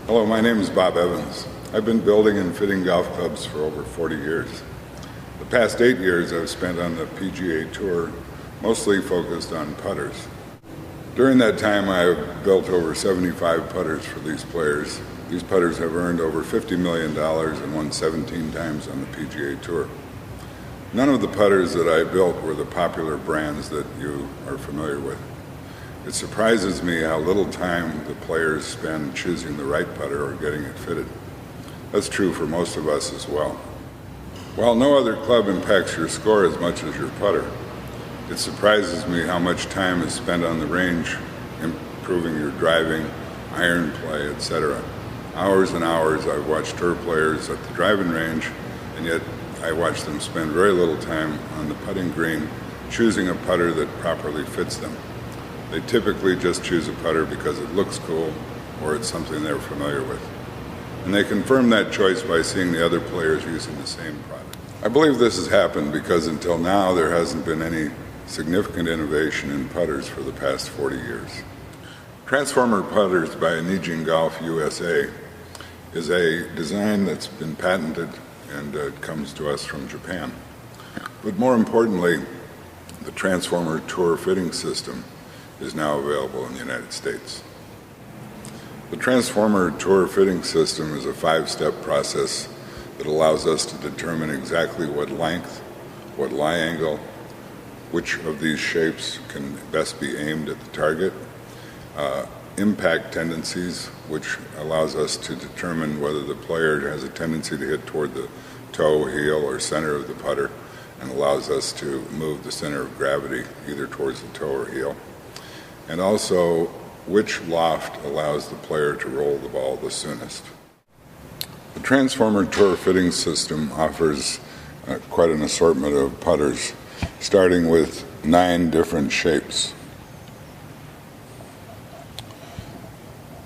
Hello, my name is Bob Evans. I've been building and fitting golf clubs for over 40 years. The past 8 years I've spent on the PGA Tour, mostly focused on putters. During that time I've built over 75 putters for these players. These putters have earned over $50 million and won 17 times on the PGA Tour. None of the putters that I built were the popular brands that you are familiar with. It surprises me how little time the players spend choosing the right putter or getting it fitted. That's true for most of us as well. While no other club impacts your score as much as your putter, it surprises me how much time is spent on the range improving your driving, iron play, etc. Hours and hours I've watched tour players at the driving range, and yet I watch them spend very little time on the putting green choosing a putter that properly fits them. They typically just choose a putter because it looks cool or it's something they're familiar with. And they confirm that choice by seeing the other players using the same product. I believe this has happened because until now there hasn't been any significant innovation in putters for the past 40 years. Transformer Putters by Aneeging Golf USA is a design that's been patented and it comes to us from Japan. But more importantly, the Transformer Tour fitting system is now available in the United States. The Transformer Tour fitting system is a 5-step process that allows us to determine exactly what length, what lie angle, which of these shapes can best be aimed at the target, impact tendencies, which allows us to determine whether the player has a tendency to hit toward the toe, heel, or center of the putter, and allows us to move the center of gravity either towards the toe or heel. And also, which loft allows the player to roll the ball the soonest. The Transformer Tour fitting system offers quite an assortment of putters, starting with 9 different shapes.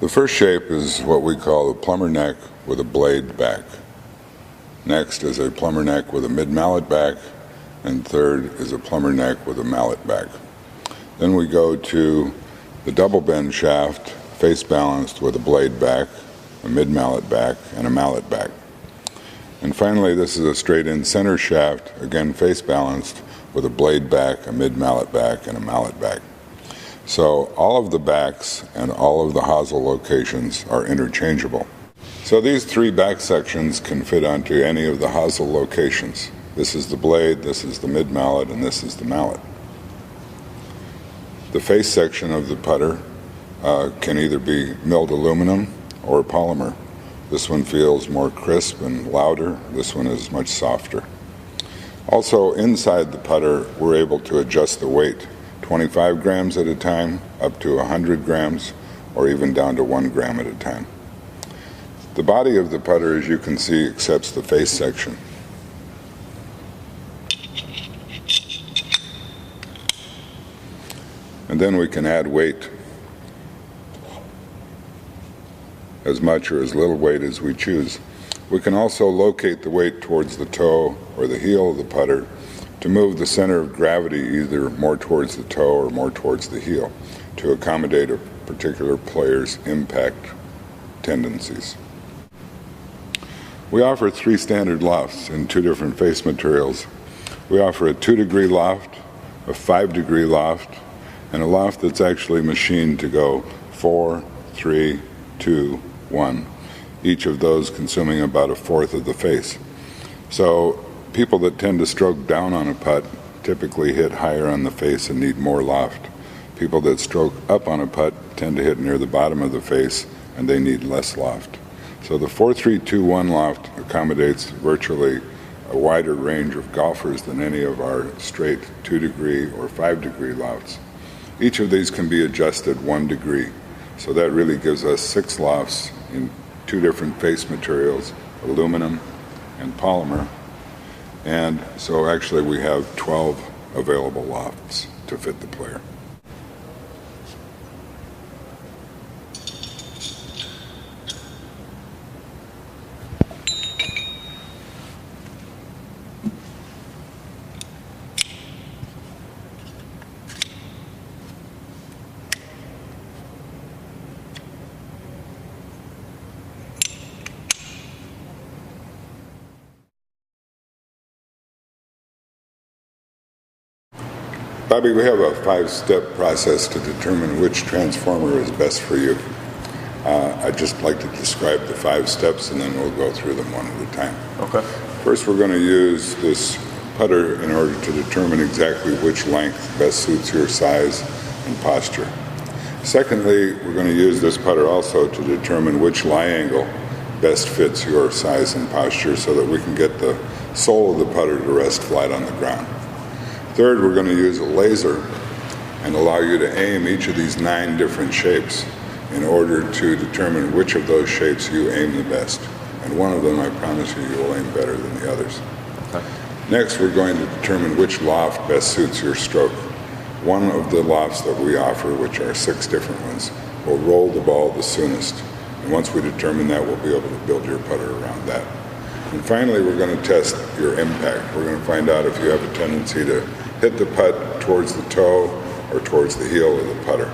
The first shape is what we call a plumber neck with a blade back. Next is a plumber neck with a mid-mallet back, and third is a plumber neck with a mallet back. Then we go to the double bend shaft, face balanced with a blade back, a mid-mallet back, and a mallet back. And finally, this is a straight-in center shaft, again face balanced with a blade back, a mid-mallet back, and a mallet back. So all of the backs and all of the hosel locations are interchangeable. So these 3 back sections can fit onto any of the hosel locations. This is the blade, this is the mid-mallet, and this is the mallet. The face section of the putter can either be milled aluminum or polymer. This one feels more crisp and louder. This one is much softer. Also, inside the putter, we're able to adjust the weight, 25 grams at a time, up to 100 grams, or even down to 1 gram at a time. The body of the putter, as you can see, accepts the face section. And then we can add weight, as much or as little weight as we choose. We can also locate the weight towards the toe or the heel of the putter to move the center of gravity either more towards the toe or more towards the heel to accommodate a particular player's impact tendencies. We offer 3 standard lofts in 2 different face materials. We offer a 2-degree loft, a 5-degree loft, and a loft that's actually machined to go 4, 3, 2, 1, each of those consuming about 1/4 of the face. So people that tend to stroke down on a putt typically hit higher on the face and need more loft. People that stroke up on a putt tend to hit near the bottom of the face and they need less loft. So the 4, 3, 2, 1 loft accommodates virtually a wider range of golfers than any of our straight 2-degree or 5-degree lofts. Each of these can be adjusted 1 degree, so that really gives us 6 lofts in 2 different face materials, aluminum and polymer, and so actually we have 12 available lofts to fit the player. Bobby, we have a 5-step process to determine which transformer is best for you. I'd just like to describe the 5 steps and then we'll go through them one at a time. Okay. First, we're going to use this putter in order to determine exactly which length best suits your size and posture. Secondly, we're going to use this putter also to determine which lie angle best fits your size and posture so that we can get the sole of the putter to rest flat on the ground. Third, we're going to use a laser and allow you to aim each of these 9 different shapes in order to determine which of those shapes you aim the best. And one of them, I promise you, you will aim better than the others. Okay. Next, we're going to determine which loft best suits your stroke. One of the lofts that we offer, which are 6 different ones, will roll the ball the soonest. And once we determine that, we'll be able to build your putter around that. And finally, we're going to test your impact. We're going to find out if you have a tendency to hit the putt towards the toe or towards the heel of the putter.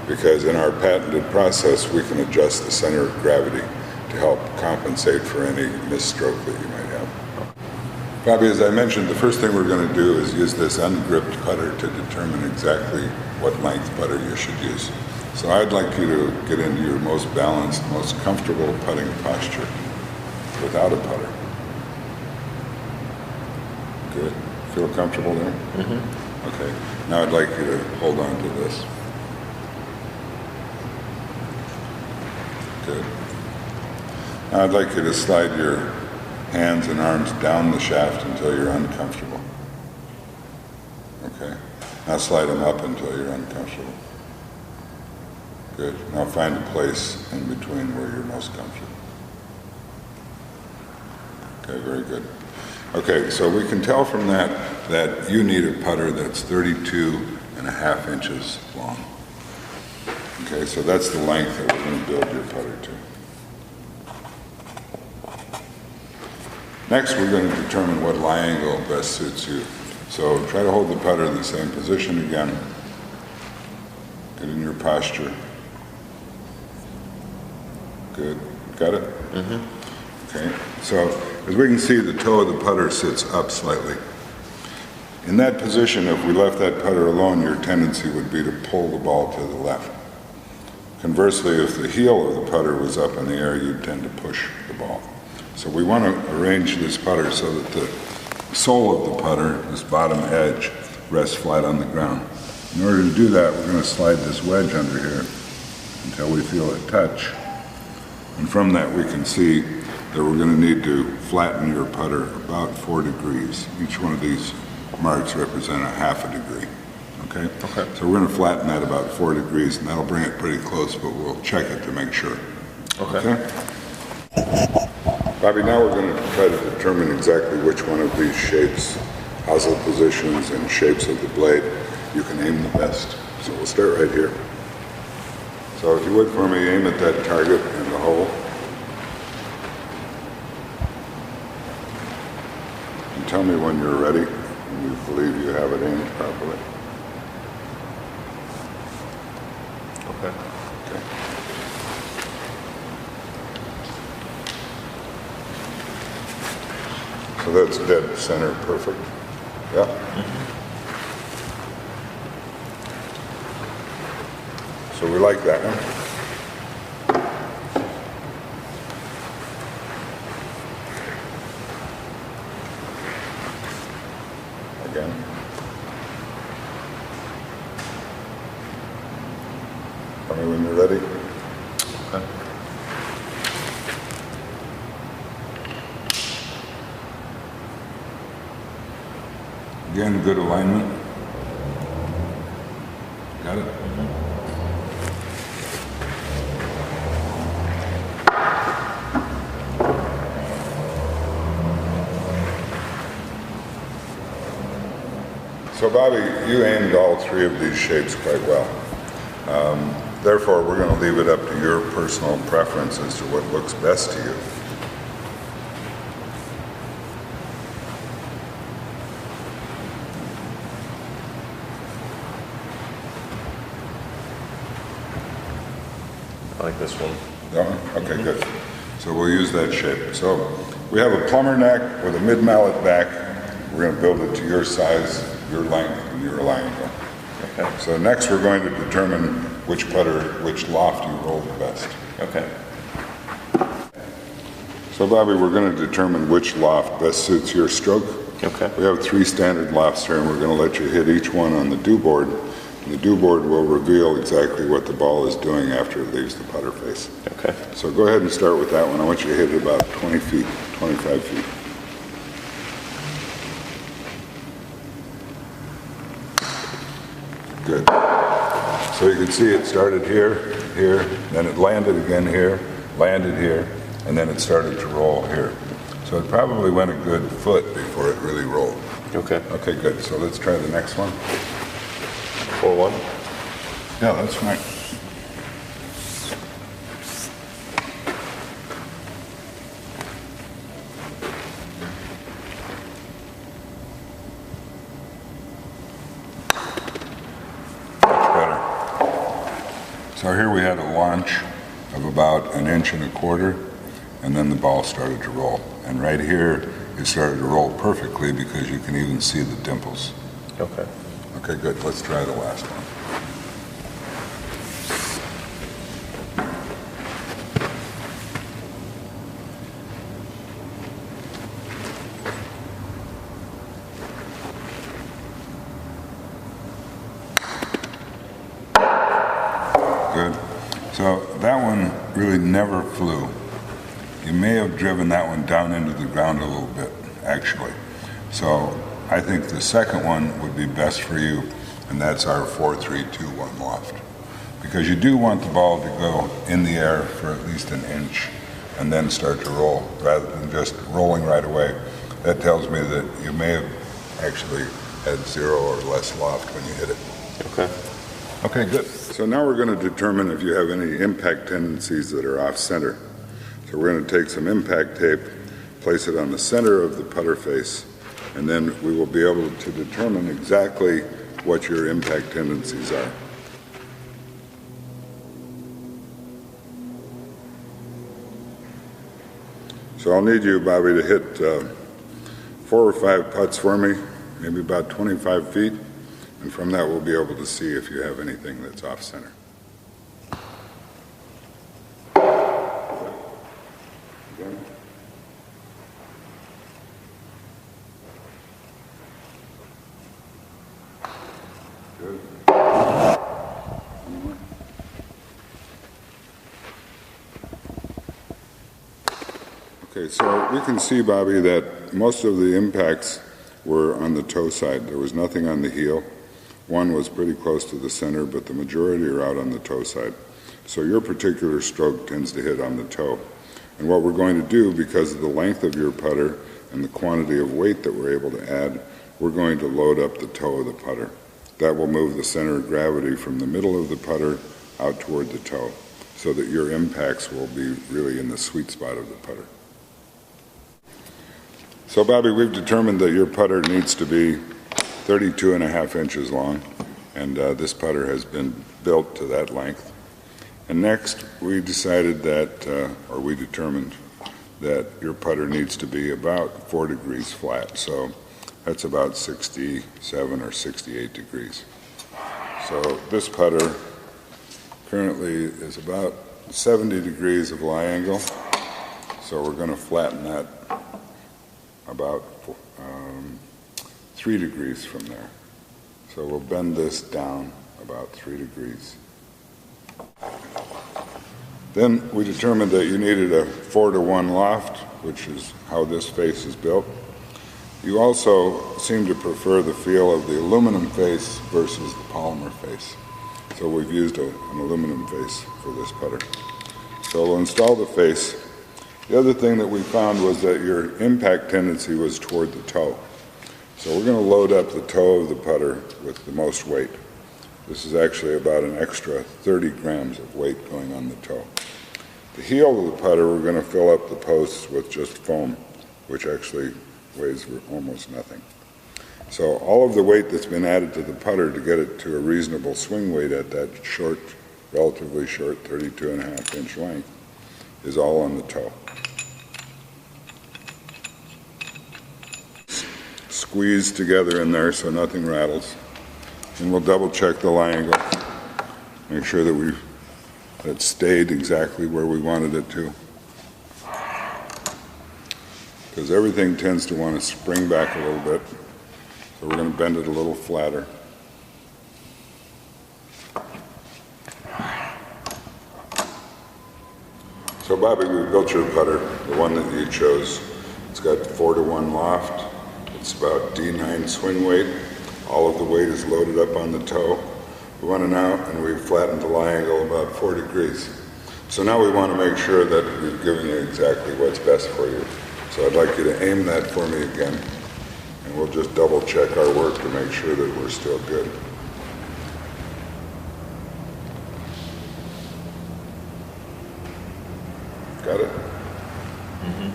Because in our patented process, we can adjust the center of gravity to help compensate for any misstroke that you might have. Bobby, as I mentioned, the first thing we're going to do is use this ungripped putter to determine exactly what length putter you should use. So I'd like you to get into your most balanced, most comfortable putting posture without a putter. Good. Feel comfortable there? Mm-hmm. Okay. Now I'd like you to hold on to this. Good. Now I'd like you to slide your hands and arms down the shaft until you're uncomfortable. Okay. Now slide them up until you're uncomfortable. Good. Now find a place in between where you're most comfortable. Okay, very good. Okay, so we can tell from that you need a putter that's 32.5 inches long. Okay, so that's the length that we're going to build your putter to. Next, we're going to determine what lie angle best suits you. So try to hold the putter in the same position again. Get in your posture. Good. Got it? Mm-hmm. Okay, so as we can see, the toe of the putter sits up slightly. In that position, if we left that putter alone, your tendency would be to pull the ball to the left. Conversely, if the heel of the putter was up in the air, you'd tend to push the ball. So we want to arrange this putter so that the sole of the putter, this bottom edge, rests flat on the ground. In order to do that, we're going to slide this wedge under here until we feel it touch. And from that, we can see that we're going to need to flatten your putter about 4 degrees. Each one of these marks represent a half a degree. Okay? Okay. So we're going to flatten that about 4 degrees, and that'll bring it pretty close, but we'll check it to make sure. Okay? Bobby, now we're going to try to determine exactly which one of these shapes, hosel positions, and shapes of the blade you can aim the best. So we'll start right here. So if you would for me, aim at that target in the hole. And tell me when you're ready and you believe you have it aimed properly. Okay. Okay. So that's dead center perfect. Yeah? Mm-hmm. So we like that one. Again. Tell me when you're ready. Okay. Again, good alignment. Got it? Mm-hmm. So Bobby, you aimed all 3 of these shapes quite well. Therefore, we're going to leave it up to your personal preference as to what looks best to you. I like this one. That one? Okay, good. So we'll use that shape. So we have a plumber neck with a mid-mallet back. We're going to build it to your size your length and your lie angle. Okay. So next we're going to determine which loft you roll the best. Okay. So Bobby, we're going to determine which loft best suits your stroke. Okay. We have 3 standard lofts here, and we're going to let you hit each one on the do board. And the do board will reveal exactly what the ball is doing after it leaves the putter face. Okay. So go ahead and start with that one. I want you to hit it about 20 feet, 25 feet. Good. So you can see it started here, here, then it landed again here, landed here, and then it started to roll here. So it probably went a good foot before it really rolled. Okay. Okay, good. So let's try the next one. 4-1. Yeah, that's fine. Much better. So here we had a launch of about 1.25 inches, and then the ball started to roll. And right here, it started to roll perfectly because you can even see the dimples. Okay. Okay, good. Let's try the last one. Good. So that one really never flew. You may have driven that one down into the ground a little bit, actually. So I think the second one would be best for you, and that's our 4-3-2-1 loft. Because you do want the ball to go in the air for at least 1 inch and then start to roll, rather than just rolling right away. That tells me that you may have actually had 0 or less loft when you hit it. Okay. Okay, good. So now we're going to determine if you have any impact tendencies that are off-center. So we're going to take some impact tape, place it on the center of the putter face, and then we will be able to determine exactly what your impact tendencies are. So I'll need you, Bobby, to hit 4 or 5 putts for me, maybe about 25 feet, and from that we'll be able to see if you have anything that's off-center. Good. Okay, so we can see, Bobby, that most of the impacts were on the toe side. There was nothing on the heel. One was pretty close to the center, but the majority are out on the toe side. So your particular stroke tends to hit on the toe. And what we're going to do, because of the length of your putter and the quantity of weight that we're able to add, we're going to load up the toe of the putter. That will move the center of gravity from the middle of the putter out toward the toe, so that your impacts will be really in the sweet spot of the putter. So Bobby, we've determined that your putter needs to be 32.5 inches long, and this putter has been built to that length. And next, we decided that, or we determined that your putter needs to be about 4 degrees flat. So that's about 67 or 68 degrees. So this putter currently is about 70 degrees of lie angle. So we're going to flatten that about 3 degrees from there. So we'll bend this down about 3 degrees. Then we determined that you needed a 4-to-1 loft, which is how this face is built. You also seem to prefer the feel of the aluminum face versus the polymer face. So we've used an aluminum face for this putter. So we'll install the face. The other thing that we found was that your impact tendency was toward the toe. So we're going to load up the toe of the putter with the most weight. This is actually about an extra 30 grams of weight going on the toe. The heel of the putter, we're going to fill up the posts with just foam, which actually weighs almost nothing. So all of the weight that's been added to the putter to get it to a reasonable swing weight at that short, relatively short 32.5-inch length is all on the toe. squeezed together in there so nothing rattles. And we'll double check the lie angle, make sure that it stayed exactly where we wanted it to. Because everything tends to want to spring back a little bit, so we're going to bend it a little flatter. So Bobby, we built your putter, the one that you chose. It's got 4-to-1 loft. It's about D9 swing weight. All of the weight is loaded up on the toe. We went out and we flattened the lie angle about 4 degrees. So now we want to make sure that we've given you exactly what's best for you. So I'd like you to aim that for me again, and we'll just double check our work to make sure that we're still good. Got it? Mm-hmm.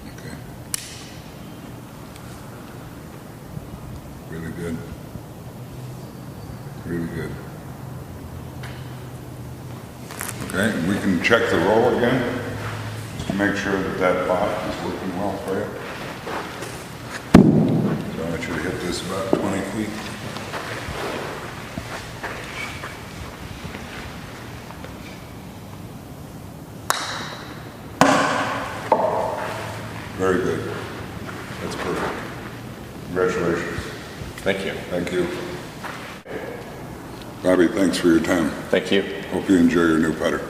Okay. Really good. Really good. Okay, and we can check the roll again, just to make sure that that loft is working well for you. So I want you to hit this about 20 feet. Very good. That's perfect. Congratulations. Thank you. Thank you. Bobby, thanks for your time. Thank you. Hope you enjoy your new putter.